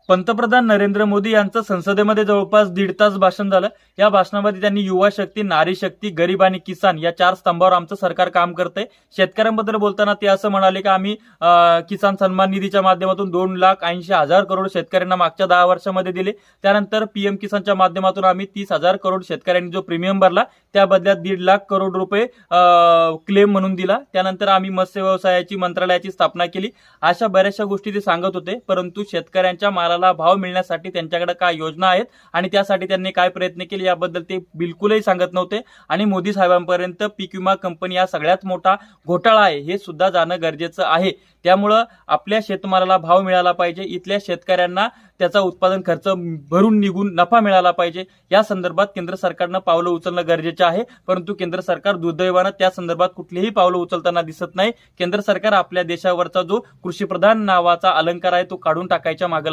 पंतप्रधान नरेंद्र मोदी यांचं संसदेमध्ये जवळपास 1.5 तास भाषण झालं। या भाषणामध्ये त्यांनी युवा शक्ती, नारी शक्ती, गरीब आणि किसान या 4 स्तंभावर आमचं सरकार काम करतंय। शेतकऱ्यांबद्दल बोलताना ते असं म्हणाले की आम्ही किसान सन्मान निधीच्या माध्यमातून 2,80,000 करोड शेतकऱ्यांना मागच्या 10 वर्षांमध्ये दिले। त्यानंतर पीएम किसानच्या माध्यमातून आम्ही 30,000 करोड शेतकऱ्यांनी जो प्रीमियम भरला त्या बदल्यात 1.5 लाख करोड रुपये क्लेम म्हणून दिला। त्यानंतर आम्ही मत्स्य व्यवसायाची मंत्रालयाची स्थापना केली। अशा बऱ्याचशा गोष्टी ते सांगत होते, परंतु शेतकऱ्यांच्या मालाला भाव मिळण्यासाठी त्यांच्याकडे काय योजना आहेत आणि त्यासाठी त्यांनी काय प्रयत्न केले याबद्दल ते बिलकुलही सांगत नव्हते। आणि मोदी साहेबांपर्यंत पीक विमा कंपनी हा सगळ्यात मोठा घोटाळा आहे हे सुद्धा जाणं गरजेचं आहे। त्यामुळे आपल्या शेतमालाला भाव मिळाला पाहिजे, इथल्या शेतकऱ्यांना त्याचा उत्पादन खर्च भरून निघून नफा मिळाला पाहिजे। या संदर्भात केंद्र सरकारनं पावलं उचलणं गरजेचं आहे, परंतु केंद्र सरकार दुर्दैवानं त्या संदर्भात कुठलीही पावलं उचलताना दिसत नाही। केंद्र सरकार आपल्या देशावरचा जो कृषीप्रधान नावाचा अलंकार आहे तो काढून टाकायच्या मागे